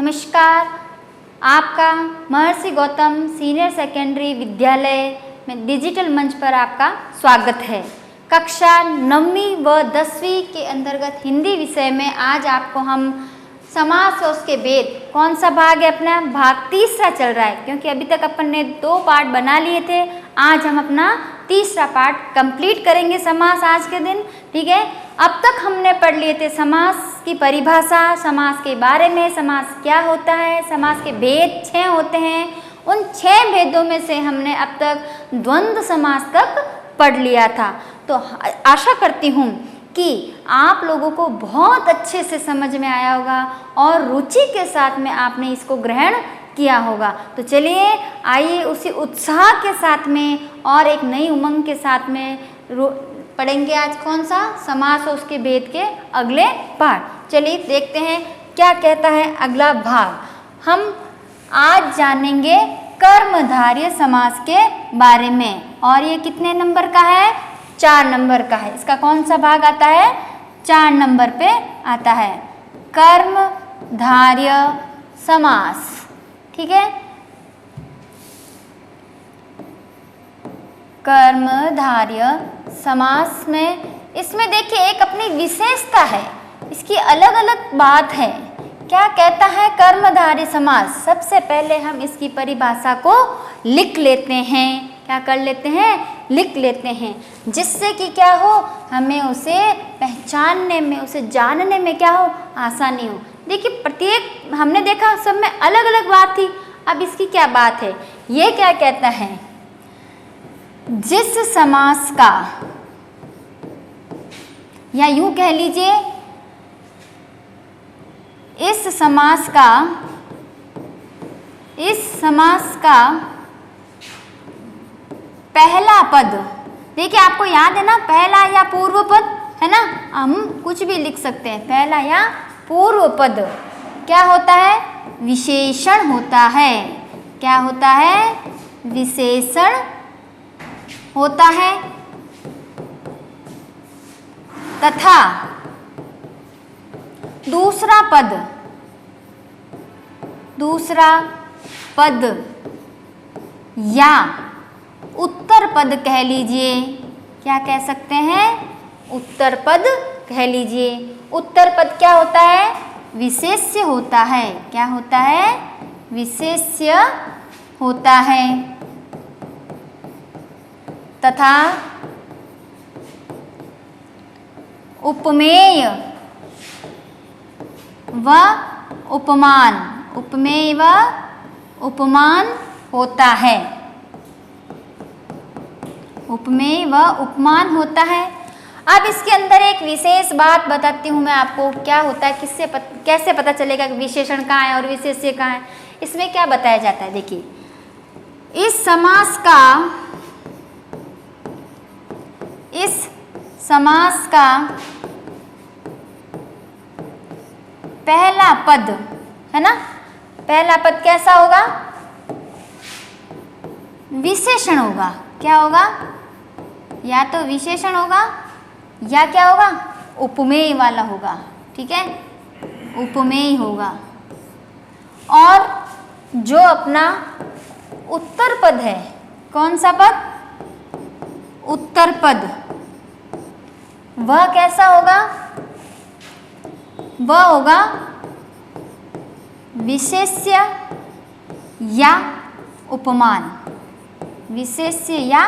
नमस्कार, आपका महर्षि Gautam senior secondary विद्यालय में डिजिटल मंच पर आपका स्वागत है। कक्षा 9वीं व 10वीं के अंतर्गत हिंदी विषय में आज आपको हम समास और उसके भेद, कौन सा भाग है अपना, भाग तीसरा चल रहा है, क्योंकि अभी तक अपन ने 2 पार्ट बना लिए थे। आज हम अपना तीसरा पार्ट कंप्लीट करेंगे समास आज के दिन, ठीक है। अब तक हमने पढ़ लिए थे समास की परिभाषा, समास के बारे में, समास क्या होता है, समास के भेद 6 होते हैं। उन 6 भेदों में से हमने अब तक द्वंद्व समास तक पढ़ लिया था। तो आशा करती हूँ कि आप लोगों को बहुत अच्छे से समझ में आया होगा और रुचि के साथ में आपने इसको ग्रहण किया होगा। तो चलिए आइए उसी उत्साह के साथ में और एक नई उमंग के साथ में पढ़ेंगे आज कौन सा समास और उसके भेद के अगले पार्ट। चलिए देखते हैं क्या कहता है अगला भाग। हम आज जानेंगे कर्मधारय समास के बारे में, और ये कितने नंबर का है, 4 नंबर का है। इसका कौन सा भाग आता है, 4 नंबर पे आता है, कर्मधारय समास, ठीक है। कर्मधारय समास में इसमें देखिए एक अपनी विशेषता है, इसकी अलग अलग बात है। क्या कहता है कर्मधारय समास, सबसे पहले हम इसकी परिभाषा को लिख लेते हैं। क्या कर लेते हैं, लिख लेते हैं, जिससे कि क्या हो, हमें उसे पहचानने में, उसे जानने में क्या हो, आसानी हो। देखिए प्रत्येक हमने देखा सब में अलग अलग बात थी, अब इसकी क्या बात है। ये क्या कहता है, जिस समास का, या यूं कह लीजिए इस समास का पहला पद, देखिए आपको याद है ना, पहला या पूर्व पद है ना, हम कुछ भी लिख सकते हैं, पहला या पूर्व पद क्या होता है, विशेषण होता है। क्या होता है, विशेषण होता है। तथा दूसरा पद या उत्तर पद कह लीजिए, क्या कह सकते हैं, उत्तर पद कह लीजिए। उत्तर पद क्या होता है, विशेष्य होता है। क्या होता है, विशेष्य होता है। तथा उपमेय व उपमान, उपमेय व उपमान होता है। उपमेय व उपमान होता है। अब इसके अंदर एक विशेष बात बताती हूँ मैं आपको, क्या होता है, कैसे पता चलेगा कि विशेषण कहाँ है और विशेष्य कहाँ है। इसमें क्या बताया जाता है, देखिए इस समास का पहला पद है ना, पहला पद कैसा होगा, विशेषण होगा। क्या होगा, या तो विशेषण होगा या क्या होगा, उपमेय वाला होगा, ठीक है, उपमेय होगा। और जो अपना उत्तर पद है, कौन सा पद, उत्तर पद, वह कैसा होगा, वह होगा विशेष्य या उपमान, विशेष्य या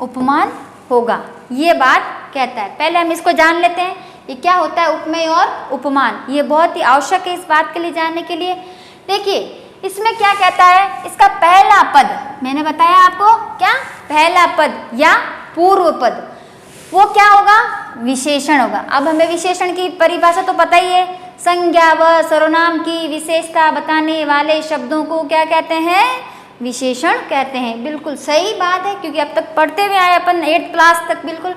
उपमान होगा। ये बात कहता है। पहले हम इसको जान लेते हैं, ये क्या होता है उपमेय और उपमान। ये बहुत ही आवश्यक है इस बात के लिए जानने के लिए। देखिए इसमें क्या कहता है, इसका पहला पद, मैंने बताया आपको, क्या पहला पद या पूर्व पद, वो क्या होगा, विशेषण होगा। अब हमें विशेषण की परिभाषा तो पता ही है, संज्ञा व सर्वनाम की विशेषता बताने वाले शब्दों को क्या कहते हैं, विशेषण कहते हैं। बिल्कुल सही बात है, क्योंकि अब तक पढ़ते हुए आए अपन 8th क्लास तक, बिल्कुल।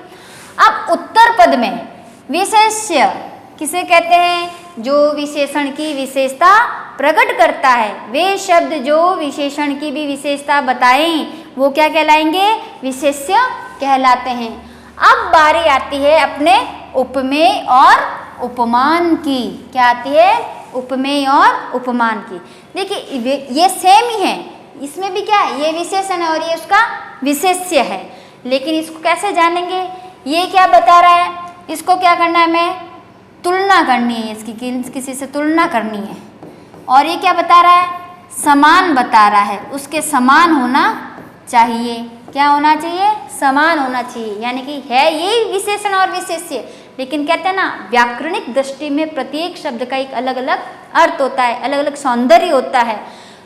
अब उत्तर पद में विशेष्य किसे कहते हैं, जो विशेषण की विशेषता प्रकट करता है। वे शब्द जो विशेषण की भी विशेषता बताएं वो क्या कहलाएंगे, विशेष्य कहलाते हैं। अब बारी आती है अपने उपमेय और उपमान की। क्या आती है, उपमेय और उपमान की। देखिए ये सेम ही है, इसमें भी क्या है, ये विशेषण है और ये उसका विशेष्य है, लेकिन इसको कैसे जानेंगे, ये क्या बता रहा है, इसको क्या करना है, हमें तुलना करनी है, इसकी किसी से तुलना करनी है। और ये क्या बता रहा है, समान बता रहा है, उसके समान होना चाहिए। क्या होना चाहिए, समान होना चाहिए, यानी कि है यही विशेषण और विशेष्य, लेकिन कहते हैं ना व्याकरणिक दृष्टि में प्रत्येक शब्द का एक अलग अलग अर्थ होता है, अलग अलग सौंदर्य होता है।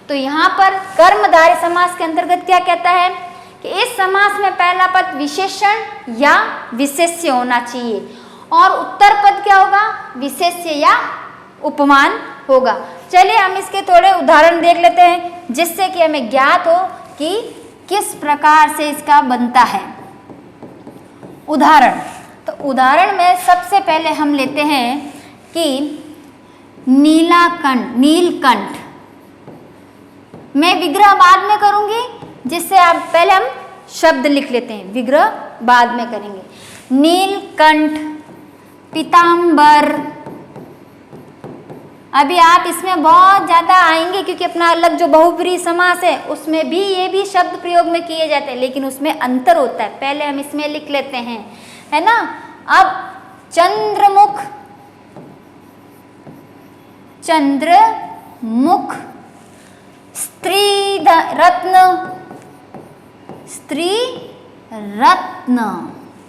तो यहाँ पर कर्मधारय समास के अंतर्गत क्या कहता है कि इस समास में पहला पद विशेषण या विशेष्य होना चाहिए और उत्तर पद क्या होगा, विशेष्य या उपमान होगा। चलिए हम इसके थोड़े उदाहरण देख लेते हैं जिससे कि हमें ज्ञात हो कि किस प्रकार से इसका बनता है। उदाहरण, तो उदाहरण में सबसे पहले हम लेते हैं कि नीलकंठ। मैं विग्रह बाद में करूंगी, जिससे आप पहले हम शब्द लिख लेते हैं, विग्रह बाद में करेंगे। नीलकंठ, पीतांबर। अभी आप इसमें बहुत ज़्यादा आएंगे क्योंकि अपना अलग जो बहुब्रीहि समास है उसमें भी ये भी शब्द प्रयोग में किए जाते हैं, लेकिन उसमें अंतर होता है। पहले हम इसमें लिख लेते हैं, है ना। अब चंद्रमुख, चंद्रमुख, स्त्री रत्न,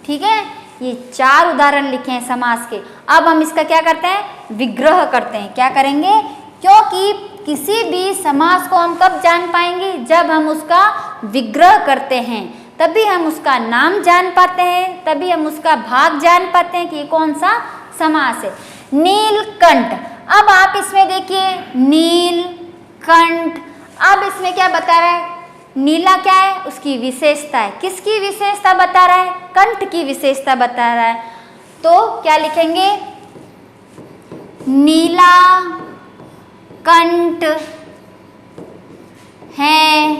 ठीक है। ये 4 उदाहरण लिखे हैं समास के। अब हम इसका क्या करते हैं, विग्रह करते हैं। क्या करेंगे, क्योंकि किसी भी समास को हम कब जान पाएंगे, जब हम उसका विग्रह करते हैं, तभी हम उसका नाम जान पाते हैं, तभी हम उसका भाग जान पाते हैं कि ये कौन सा समास है। नीलकंठ, अब आप इसमें देखिए नीलकंठ, अब इसमें क्या बता रहा है, नीला क्या है, उसकी विशेषता है। किसकी विशेषता बता रहा है, कंठ की विशेषता बता रहा है। तो क्या लिखेंगे, नीला कंठ है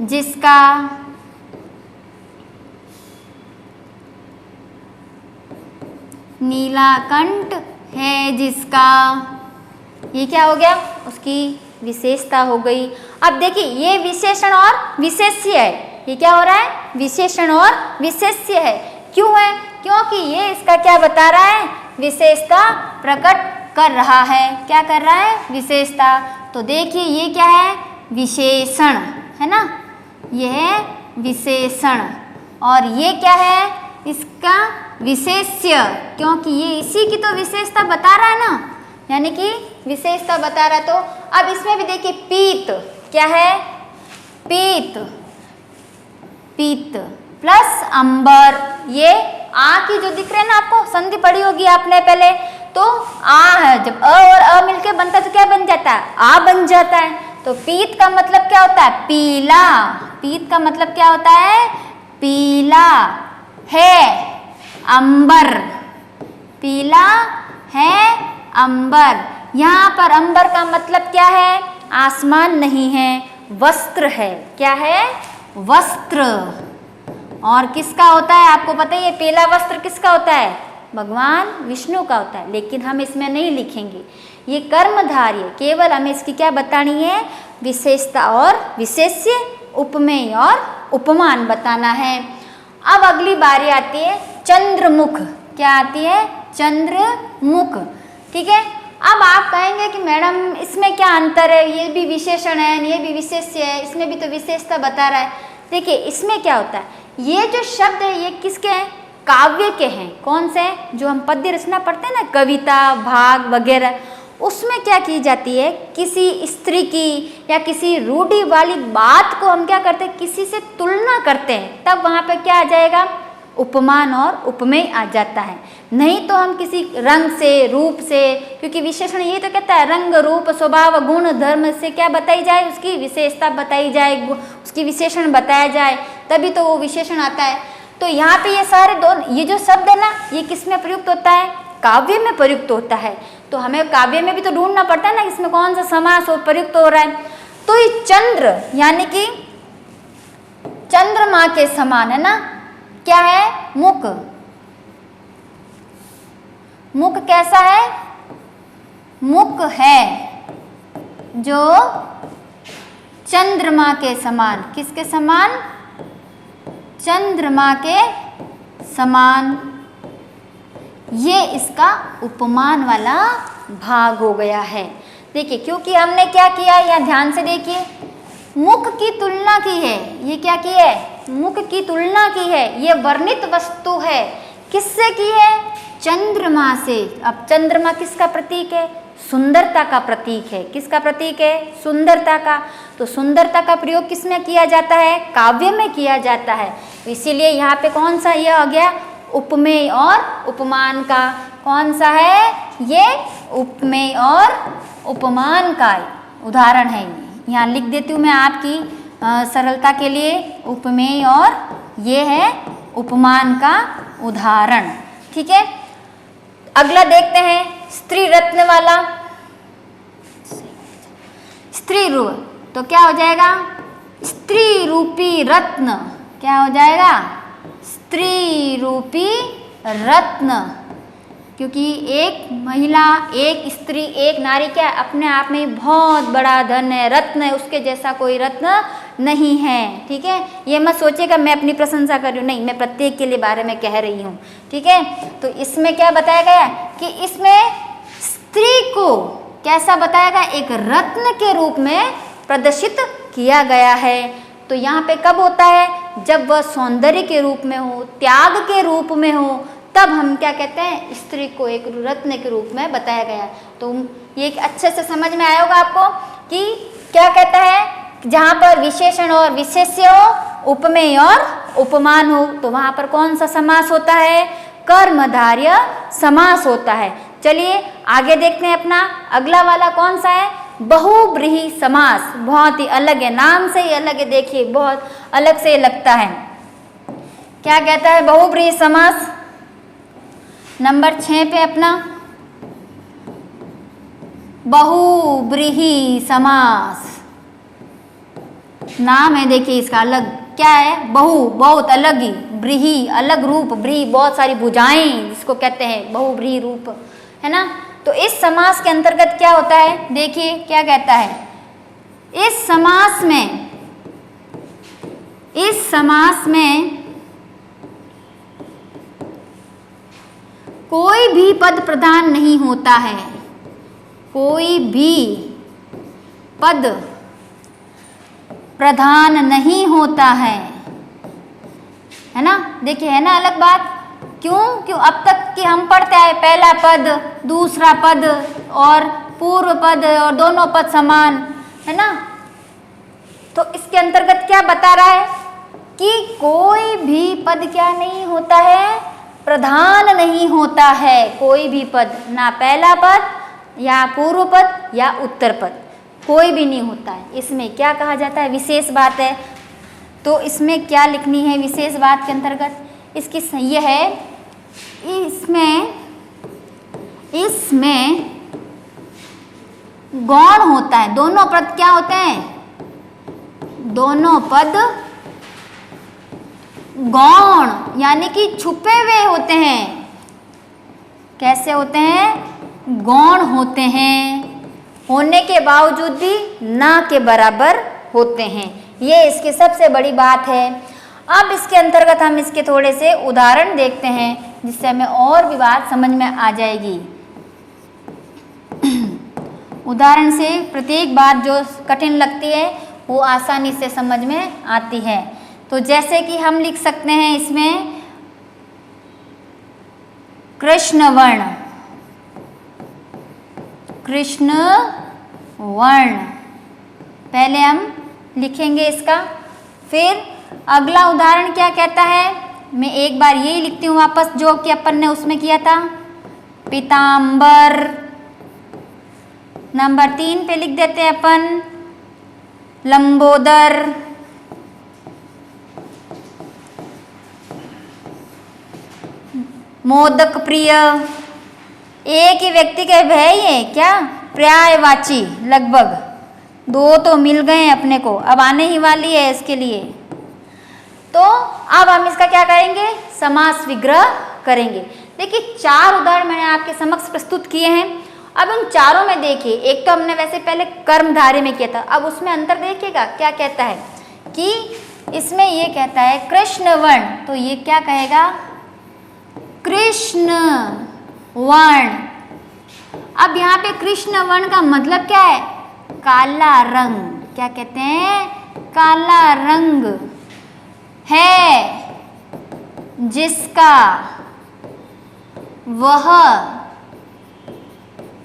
जिसका नीला कंठ है जिसका, ये क्या हो गया, उसकी विशेषता हो गई। अब देखिए ये विशेषण और विशेष्य है, ये क्या हो रहा है, विशेषण और विशेष्य है। क्यों है, क्योंकि ये इसका क्या बता रहा है, विशेषता प्रकट कर रहा है। क्या कर रहा है, विशेषता। तो देखिए ये क्या है, विशेषण है ना, ये है विशेषण और ये क्या है, इसका विशेष्य, क्योंकि ये इसी की तो विशेषता बता रहा है ना, यानी कि विशेषता बता रहा है। तो अब इसमें भी देखिए पीत, क्या है, पीत, पीत प्लस अंबर, ये आ की जो दिख रहे हैं ना आपको, संधि पढ़ी होगी आपने पहले, तो आ है, जब अ और अ मिलके बनता है तो क्या बन जाता है, आ बन जाता है। तो पीत का मतलब क्या होता है, पीला, पीत का मतलब क्या होता है, पीला है। अंबर, पीला है अंबर, यहाँ पर अंबर का मतलब क्या है, आसमान नहीं है, वस्त्र है। क्या है, वस्त्र। और किसका होता है, आपको पता है ये पीला वस्त्र किसका होता है, भगवान विष्णु का होता है, लेकिन हम इसमें नहीं लिखेंगे, ये कर्मधारय, केवल हमें इसकी क्या बतानी है, विशेषता और विशेष्य, उपमेय और उपमान बताना है। अब अगली बारी आती है चंद्रमुख, क्या आती है, चंद्रमुख, ठीक है। अब आप कहेंगे कि मैडम इसमें क्या अंतर है, ये भी विशेषण है, ये भी विशेष्य है, इसमें भी तो विशेषता बता रहा है। देखिए इसमें क्या होता है, ये जो शब्द है ये किसके हैं, काव्य के हैं। कौन से, जो हम पद्य रचना पढ़ते हैं ना, कविता भाग वगैरह, उसमें क्या की जाती है, किसी स्त्री की या किसी रूढ़ि वाली बात को हम क्या करते हैं, किसी से तुलना करते हैं, तब वहाँ पे क्या आ जाएगा, उपमान और उपमेय आ जाता है। नहीं तो हम किसी रंग से, रूप से, क्योंकि विशेषण ये तो कहता है रंग रूप स्वभाव गुण धर्म से क्या बताई जाए, उसकी विशेषता बताई जाए, उसकी विशेषण बताया जाए, तभी तो वो विशेषण आता है। तो यहाँ पे ये सारे दोनों, ये जो शब्द है ना, ये किस में प्रयुक्त होता है, काव्य में प्रयुक्त होता है। तो हमें काव्य में भी तो ढूंढना पड़ता है ना, इसमें कौन सा समास प्रयुक्त हो रहा है। तो ये चंद्र यानी कि चंद्रमा के समान है ना, क्या है, मुख, मुख कैसा है, मुख है जो चंद्रमा के समान, किसके समान? चंद्रमा के समान। ये इसका उपमान वाला भाग हो गया है। देखिए, क्योंकि हमने क्या किया, यहाँ ध्यान से देखिए, मुख की तुलना की है। ये क्या की है? मुख की तुलना की है। ये वर्णित वस्तु है, किससे की है? चंद्रमा से। अब चंद्रमा किसका प्रतीक है? सुंदरता का प्रतीक है। किसका प्रतीक है? सुंदरता का। तो सुंदरता का प्रयोग किसमें किया जाता है? काव्य में किया जाता है। इसीलिए यहाँ पे कौन सा यह आ गया? उपमेय और उपमान का। कौन सा है ये? उपमेय और उपमान का उदाहरण है। यहाँ लिख देती हूँ मैं आपकी सरलता के लिए, उपमेय और ये है उपमान का उदाहरण। ठीक है, अगला देखते हैं स्त्री रत्न वाला। स्त्री रूप, तो क्या हो जाएगा? स्त्री रूपी रत्न। क्या हो जाएगा? स्त्री रूपी रत्न। क्योंकि एक महिला, एक स्त्री, एक नारी क्या अपने आप में बहुत बड़ा धन है, रत्न है, उसके जैसा कोई रत्न नहीं है। ठीक है, ये मत सोचिएगा मैं अपनी प्रशंसा कर रही हूँ, नहीं, मैं प्रत्येक के लिए बारे में कह रही हूँ। ठीक है, तो इसमें क्या बताया गया कि इसमें स्त्री को कैसा बताया गया? एक रत्न के रूप में प्रदर्शित किया गया है। तो यहाँ पे कब होता है? जब वह सौंदर्य के रूप में हो, त्याग के रूप में हो, तब हम क्या कहते हैं? स्त्री को एक रत्न के रूप में बताया गया। तो ये अच्छे से समझ में आया होगा आपको कि क्या कहता है? जहाँ पर विशेषण और विशेष्य हो, उपमेय और उपमान हो, तो वहाँ पर कौन सा समास होता है? कर्मधारय समास होता है। चलिए आगे देखते हैं अपना अगला वाला कौन सा है? बहुब्रीहि समास। बहुत ही अलग है, नाम से ही अलग है। देखिए बहुत अलग से लगता है। क्या कहता है बहुब्रीहि समास? नंबर 6 पे अपना बहुब्रीहि समास नाम है। देखिए इसका अलग क्या है? बहु, बहुत अलग ही, ब्रीहि अलग रूप, ब्रीहि बहुत सारी भुजाएं जिसको कहते हैं बहुब्रीहि रूप, है ना। तो इस समास के अंतर्गत क्या होता है? देखिए क्या कहता है? इस समास में कोई भी पद प्रधान नहीं होता है। कोई भी पद प्रधान नहीं होता है ना। देखिए है ना अलग बात। क्यों अब तक कि हम पढ़ते आए पहला पद, दूसरा पद और पूर्व पद और दोनों पद समान, है ना। तो इसके अंतर्गत क्या बता रहा है कि कोई भी पद क्या नहीं होता है? प्रधान नहीं होता है। कोई भी पद, ना पहला पद या पूर्व पद या उत्तर पद, कोई भी नहीं होता है। इसमें क्या कहा जाता है? विशेष बात है। तो इसमें क्या लिखनी है विशेष बात के अंतर्गत? इसकी यह है, इसमें गौण होता है। दोनों पद क्या होते हैं? दोनों पद गौण यानी कि छुपे हुए होते हैं। कैसे होते हैं? गौण होते हैं, होने के बावजूद भी ना के बराबर होते हैं। ये इसकी सबसे बड़ी बात है। अब इसके अंतर्गत हम इसके थोड़े से उदाहरण देखते हैं जिससे हमें और भी बात समझ में आ जाएगी। उदाहरण से प्रत्येक बात जो कठिन लगती है वो आसानी से समझ में आती है। तो जैसे कि हम लिख सकते हैं इसमें कृष्ण वर्ण, कृष्ण वर्ण पहले हम लिखेंगे इसका। फिर अगला उदाहरण क्या कहता है? मैं एक बार यही लिखती हूँ वापस जो कि अपन ने उसमें किया था, पीतांबर। नंबर 3 पे लिख देते हैं अपन लंबोदर। मोदक प्रिय। एक ही व्यक्ति के है ये क्या? पर्यायवाची। लगभग 2 तो मिल गए अपने को, अब आने ही वाली है इसके लिए। तो अब हम इसका क्या करेंगे? समास विग्रह करेंगे। देखिए 4 उदाहरण मैंने आपके समक्ष प्रस्तुत किए हैं अब इन चारों में देखिए, एक तो हमने वैसे पहले कर्मधारय में किया था, अब उसमें अंतर देखिएगा क्या कहता है कि इसमें ये कहता है कृष्ण वर्ण, तो ये क्या कहेगा कृष्ण वर्ण। अब यहाँ पे कृष्ण वर्ण का मतलब क्या है, काला रंग। क्या कहते हैं, काला रंग है जिसका वह,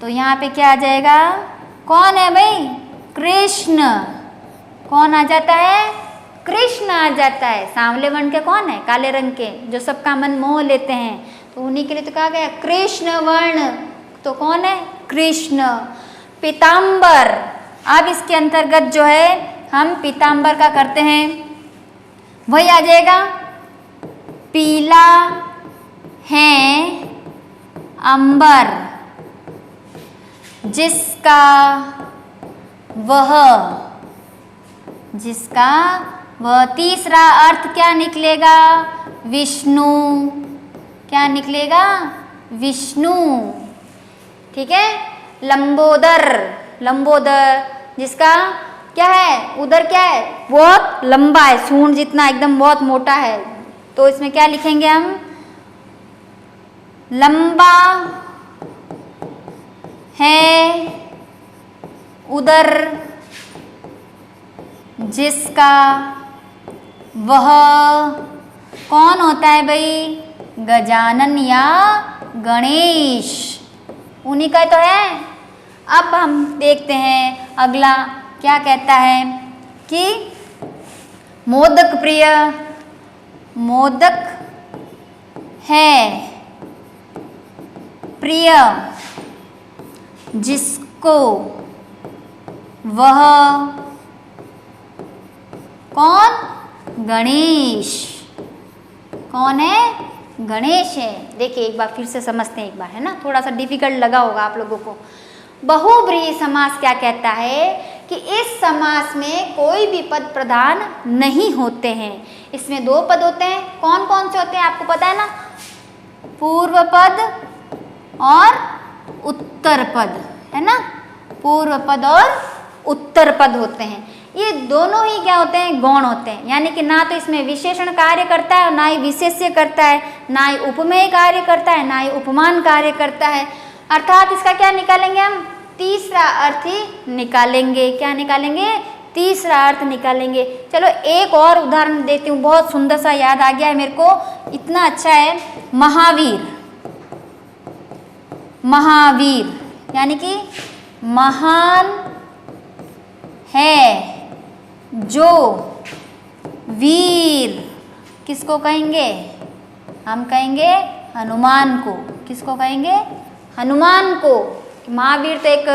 तो यहाँ पे क्या आ जाएगा, कौन है भाई, कृष्ण। कौन आ जाता है, कृष्ण आ जाता है। सांवले वर्ण के कौन है, काले रंग के, जो सबका मन मोह लेते हैं, तो उन्हीं के लिए तो कहा गया कृष्ण वर्ण, तो कौन है, कृष्ण। पीतांबर, अब इसके अंतर्गत जो है हम पीतांबर का करते हैं, वही आ जाएगा पीला है अंबर जिसका वह, जिसका वह। तीसरा अर्थ क्या निकलेगा, विष्णु। क्या निकलेगा, विष्णु। ठीक है। लंबोदर, लंबोदर जिसका क्या है, उदर क्या है, बहुत लंबा है, सूंड जितना एकदम बहुत मोटा है, तो इसमें क्या लिखेंगे हम, लंबा है उदर जिसका वह। कौन होता है भाई, गजानन या गणेश, उन्हीं का तो है। अब हम देखते हैं अगला क्या कहता है कि मोदक प्रिय, मोदक है प्रिय जिसको वह, कौन, गणेश। कौन है, गणेश है। देखिए एक बार फिर से समझते हैं एक बार, है ना, थोड़ा सा डिफिकल्ट लगा होगा आप लोगों को। बहुब्रीहि समास क्या कहता है कि इस समास में कोई भी पद प्रधान नहीं होते हैं। इसमें दो पद होते हैं, कौन कौन से होते हैं आपको पता है ना, पूर्व पद और उत्तर पद, है ना, पूर्व पद और उत्तर पद होते हैं। ये दोनों ही क्या होते हैं, गौण होते हैं, यानी कि ना तो इसमें विशेषण कार्य करता है, ना ही विशेष्य करता है, ना ही उपमेय कार्य करता है, ना ही उपमान कार्य करता है। अर्थात इसका क्या निकालेंगे हम, तीसरा अर्थ ही निकालेंगे। क्या निकालेंगे, तीसरा अर्थ निकालेंगे। चलो एक और उदाहरण देती हूँ, बहुत सुंदर सा याद आ गया है मेरे को, इतना अच्छा है। महावीर, महावीर यानी कि महान है जो वीर, किसको कहेंगे, हम कहेंगे हनुमान को। किसको कहेंगे, हनुमान को। महावीर तो एक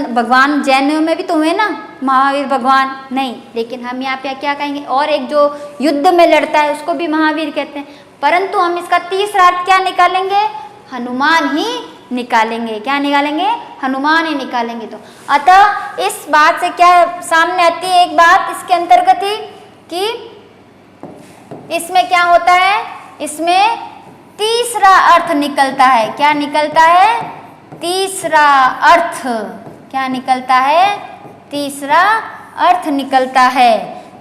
भगवान, जैनों में भी तो हुए ना महावीर भगवान, नहीं, लेकिन हम यहाँ पे क्या कहेंगे, और एक जो युद्ध में लड़ता है उसको भी महावीर कहते हैं, परंतु हम इसका तीसरा अर्थ क्या निकालेंगे, हनुमान ही निकालेंगे। क्या निकालेंगे, हनुमान ही निकालेंगे। तो अतः इस बात से क्या सामने आती है, एक बात इसके अंतर्गत ही कि इसमें क्या होता है, इसमें तीसरा अर्थ निकलता है। क्या निकलता है, तीसरा अर्थ। क्या निकलता है, तीसरा अर्थ निकलता है।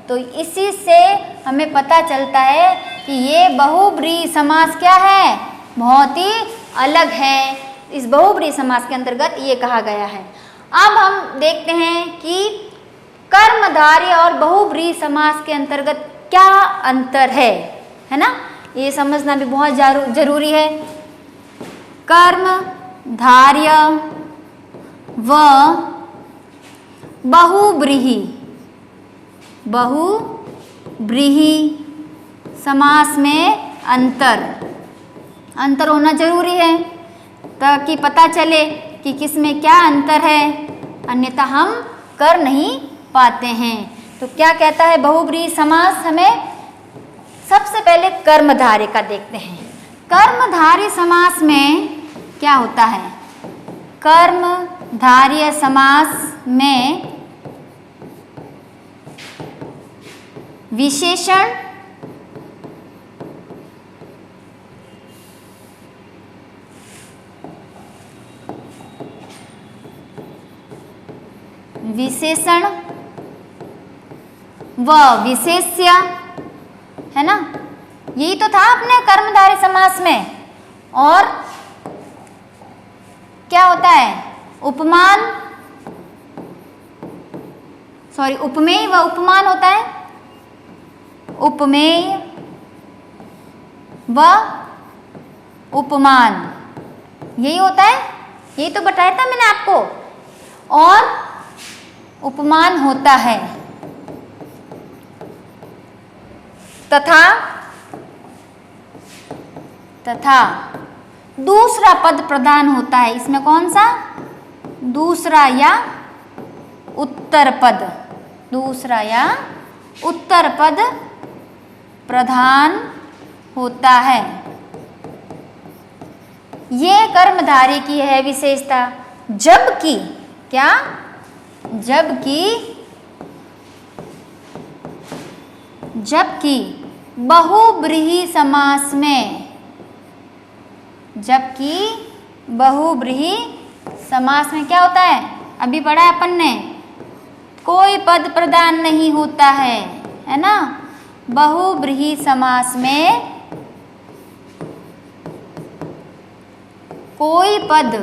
तो इसी से हमें पता चलता है कि ये बहुब्रीहि समास क्या है, बहुत ही अलग है। इस बहुब्रीहि समास के अंतर्गत ये कहा गया है। अब हम देखते हैं कि कर्मधारय और बहुब्रीहि समास के अंतर्गत क्या अंतर है ना, ये समझना भी बहुत जरूरी है। कर्मधारय व बहुब्रीहि, बहुब्रीहि समास में अंतर होना जरूरी है, ताकि पता चले कि किसमें क्या अंतर है, अन्यथा हम कर नहीं पाते हैं। तो क्या कहता है बहुब्रीहि समास, हमें सबसे पहले कर्मधारय का देखते हैं। कर्मधारय समास में क्या होता है, कर्मधारय समास में विशेषण विशेषण व विशेष्य, है ना, यही तो था अपने कर्मधारय समास में। और क्या होता है, उपमान, सॉरी उपमेय व उपमान होता है, उपमेय व उपमान, यही होता है, यही तो बताया था मैंने आपको। और उपमान होता है तथा दूसरा पद प्रधान होता है। इसमें कौन सा, दूसरा या उत्तर पद, दूसरा या उत्तर पद प्रधान होता है। ये कर्मधारय की है विशेषता। जबकि क्या, जबकि बहुब्रीहि समास में, जबकि बहुब्रीहि समास में क्या होता है, अभी पढ़ा है अपन ने, कोई पद प्रधान नहीं होता है ना। बहुब्रीहि समास में कोई पद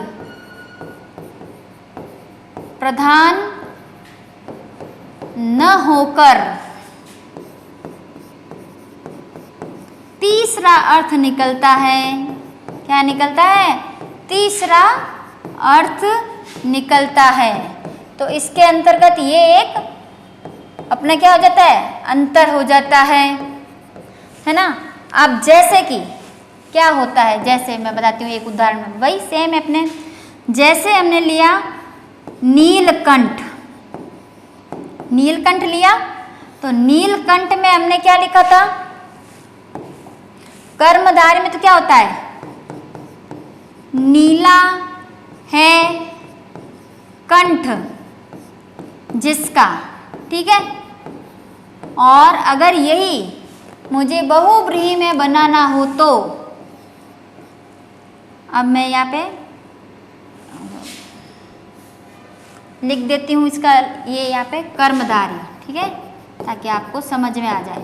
प्रधान न होकर तीसरा अर्थ निकलता है। क्या निकलता है, तीसरा अर्थ निकलता है। तो इसके अंतर्गत ये एक अपना क्या हो जाता है, अंतर हो जाता है ना। अब जैसे कि क्या होता है, जैसे मैं बताती हूँ एक उदाहरण में, वही सेम है अपने, जैसे हमने लिया नीलकंठ, नीलकंठ लिया, तो नीलकंठ में हमने क्या लिखा था, कर्मधारय में तो क्या होता है, नीला है कंठ जिसका, ठीक है। और अगर यही मुझे बहुब्रीहि में बनाना हो तो अब मैं यहाँ पे लिख देती हूँ इसका, ये यहाँ पे कर्मधारय, ठीक है, ताकि आपको समझ में आ जाए।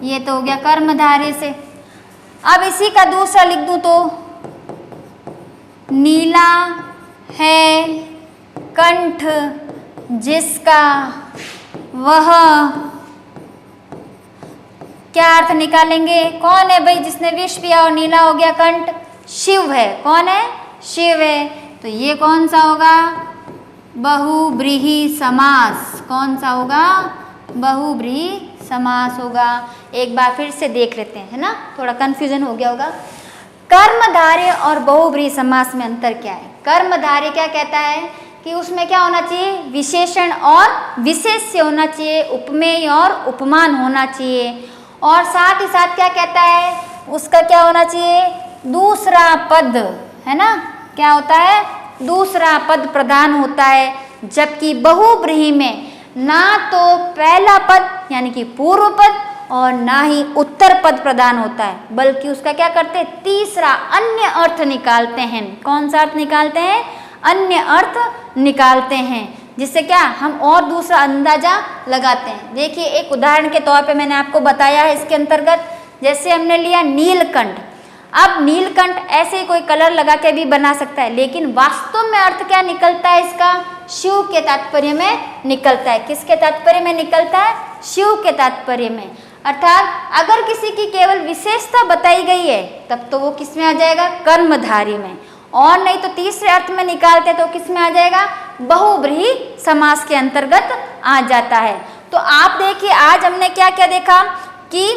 ये तो हो गया कर्मधारय से। अब इसी का दूसरा लिख दूँ तो नीला है कंठ जिसका वह, क्या अर्थ निकालेंगे, कौन है भाई जिसने विष पिया और नीला हो गया कंठ, शिव है। कौन है, शिव है। तो ये कौन सा होगा, बहुब्रीहि समास। कौन सा होगा, बहुब्रीहि समास होगा। एक बार फिर से देख लेते हैं, है ना, थोड़ा कंफ्यूजन हो गया होगा। कर्मधारय और बहुब्रीहि समास में अंतर क्या है। कर्मधारय क्या कहता है कि उसमें क्या होना चाहिए, विशेषण और विशेष्य होना चाहिए, उपमेय और उपमान होना चाहिए। और साथ ही साथ क्या कहता है, उसका क्या होना चाहिए, दूसरा पद, है ना, क्या होता है, दूसरा पद प्रधान होता है। जबकि बहुब्रीहि में ना तो पहला पद यानी कि पूर्व पद और ना ही उत्तर पद प्रदान होता है, बल्कि उसका क्या करते हैं, तीसरा अन्य अर्थ निकालते हैं। कौन सा अर्थ निकालते हैं, अन्य अर्थ निकालते हैं, जिससे क्या हम और दूसरा अंदाजा लगाते हैं। देखिए एक उदाहरण के तौर पे मैंने आपको बताया है इसके अंतर्गत, जैसे हमने लिया नीलकंठ। अब नीलकंठ ऐसे ही कोई कलर लगा के भी बना सकता है, लेकिन वास्तव में अर्थ क्या निकलता है इसका, शिव के तात्पर्य में निकलता है। किसके तात्पर्य में निकलता है, शिव के तात्पर्य में। अर्थात अगर किसी की केवल विशेषता बताई गई है तब तो वो किस में आ जाएगा, कर्मधारय में, और नहीं तो तीसरे अर्थ में निकालते तो किस में आ जाएगा, बहुब्रीहि समास के अंतर्गत आ जाता है। तो आप देखिए आज हमने क्या क्या देखा कि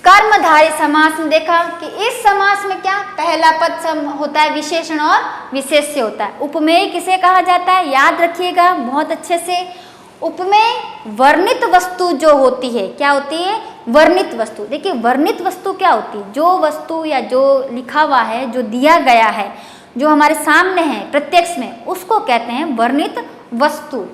कर्मधारय समास में देखा कि इस समास में क्या पहला पद होता है विशेषण और विशेष्य होता है। उपमेय किसे कहा जाता है, याद रखिएगा बहुत अच्छे से। उपमेय वर्णित वस्तु जो होती है, क्या होती है, वर्णित वस्तु। देखिए वर्णित वस्तु क्या होती है, जो वस्तु या जो लिखा हुआ है, जो दिया गया है, जो हमारे सामने है प्रत्यक्ष में, उसको कहते हैं वर्णित वस्तु।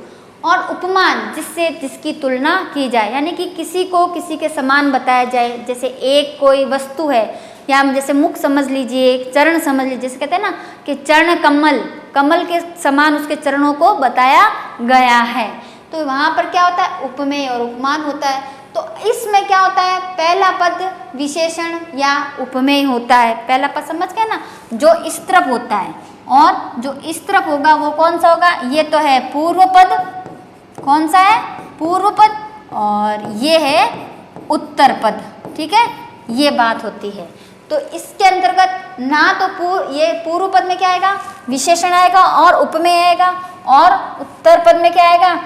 और उपमान जिससे जिसकी तुलना की जाए, यानी कि किसी को किसी के समान बताया जाए। जैसे एक कोई वस्तु है या हम जैसे मुख समझ लीजिए, चरण समझ लीजिए, जैसे कहते हैं ना कि चरण कमल, कमल के समान उसके चरणों को बताया गया है। तो वहाँ पर क्या होता है, उपमेय और उपमान होता है। तो इसमें क्या होता है, पहला पद विशेषण या उपमेय होता है। पहला पद समझ गए ना, जो इस तरफ होता है, और जो इस तरफ होगा वो कौन सा होगा, ये तो है पूर्व पद, कौन सा है, पूर्व पद, और ये है उत्तर पद, ठीक है, ये बात होती है। तो इसके अंतर्गत ना तो ये पूर्व पद में क्या आएगा, विशेषण आएगा और उपमेय आएगा, और उत्तर पद में क्या आएगा,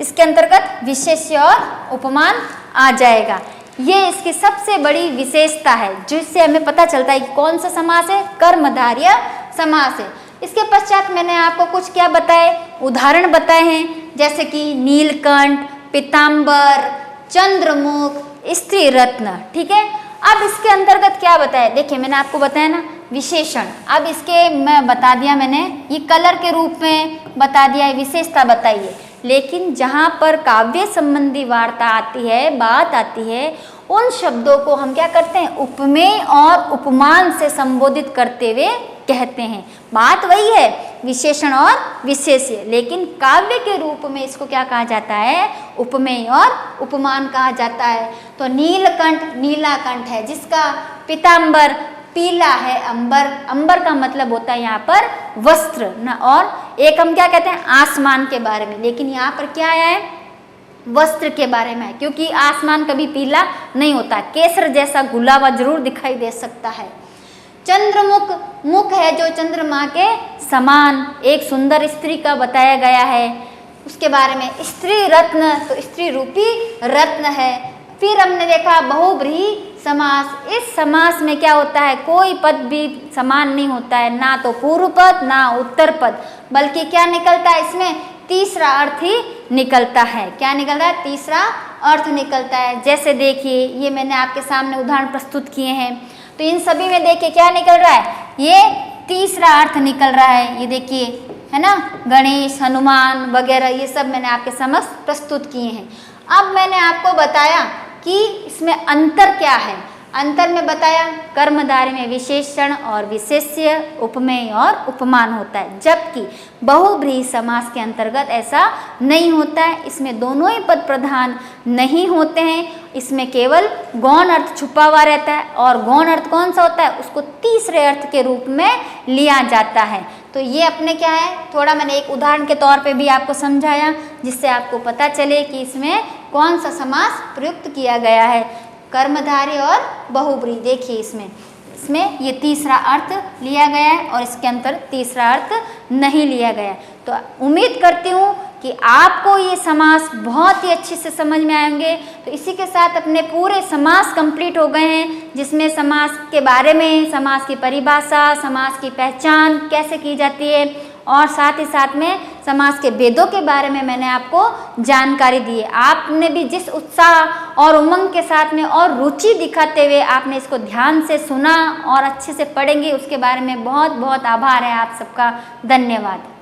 इसके अंतर्गत विशेष्य और उपमान आ जाएगा। ये इसकी सबसे बड़ी विशेषता है, जिससे हमें पता चलता है कि कौन सा समास है, कर्मधारय समास है। इसके पश्चात मैंने आपको कुछ क्या बताए, उदाहरण बताए हैं, जैसे कि नीलकंठ, पीताम्बर, चंद्रमुख, स्त्री रत्न, ठीक है। अब इसके अंतर्गत क्या बताया, देखिए मैंने आपको बताया ना विशेषण, अब इसके मैं बता दिया, मैंने ये कलर के रूप में बता दिया है, विशेषता बताइए। लेकिन जहाँ पर काव्य संबंधी वार्ता आती है, बात आती है, उन शब्दों को हम क्या करते हैं, उपमेय और उपमान से संबोधित करते हुए कहते हैं। बात वही है, विशेषण और विशेष्य, लेकिन काव्य के रूप में इसको क्या कहा जाता है, उपमेय और उपमान कहा जाता है। तो नीलकंठ नीला कंठ है जिसका, पीताम्बर पीला है, अंबर, अंबर का मतलब होता है यहाँ पर वस्त्र ना, और एक हम क्या कहते हैं आसमान के बारे में, लेकिन यहाँ पर क्या आया है, वस्त्र के बारे में है, क्योंकि आसमान कभी पीला नहीं होता, केसर जैसा घुला हुआ जरूर दिखाई दे सकता है। चंद्रमुख, मुख है जो चंद्रमा के समान, एक सुंदर स्त्री का बताया गया है, उसके बारे में। स्त्री रत्न, तो स्त्री रूपी रत्न है। फिर हमने देखा बहुब्रीहि समास, इस समास में क्या होता है, कोई पद भी समान नहीं होता है, ना तो पूर्व पद ना उत्तर पद, बल्कि क्या निकलता है इसमें, तीसरा अर्थ ही निकलता है। क्या निकलता है, तीसरा अर्थ निकलता है। जैसे देखिए ये मैंने आपके सामने उदाहरण प्रस्तुत किए हैं, तो इन सभी में देखिए क्या निकल रहा है, ये तीसरा अर्थ निकल रहा है, ये देखिए है ना, गणेश, हनुमान वगैरह, ये सब मैंने आपके समक्ष प्रस्तुत किए हैं। अब मैंने आपको बताया कि इसमें अंतर क्या है, अंतर में बताया कर्मधारय में विशेषण और विशेष्य, उपमेय और उपमान होता है, जबकि बहुब्रीहि समास के अंतर्गत ऐसा नहीं होता है, इसमें दोनों ही पद प्रधान नहीं होते हैं, इसमें केवल गौण अर्थ छुपा हुआ रहता है, और गौण अर्थ कौन सा होता है, उसको तीसरे अर्थ के रूप में लिया जाता है। तो ये अपने क्या है, थोड़ा मैंने एक उदाहरण के तौर पे भी आपको समझाया, जिससे आपको पता चले कि इसमें कौन सा समास प्रयुक्त किया गया है, कर्मधारय और बहुब्रीहि। देखिए इसमें ये तीसरा अर्थ लिया गया है और इसके अंतर तीसरा अर्थ नहीं लिया गया। तो उम्मीद करती हूँ कि आपको ये समास बहुत ही अच्छे से समझ में आएंगे। तो इसी के साथ अपने पूरे समास कंप्लीट हो गए हैं, जिसमें समास के बारे में, समास की परिभाषा, समास की पहचान कैसे की जाती है, और साथ ही साथ में समास के भेदों के बारे में मैंने आपको जानकारी दी है। आपने भी जिस उत्साह और उमंग के साथ में और रुचि दिखाते हुए आपने इसको ध्यान से सुना और अच्छे से पढ़ेंगे, उसके बारे में बहुत बहुत आभार है आप सबका। धन्यवाद।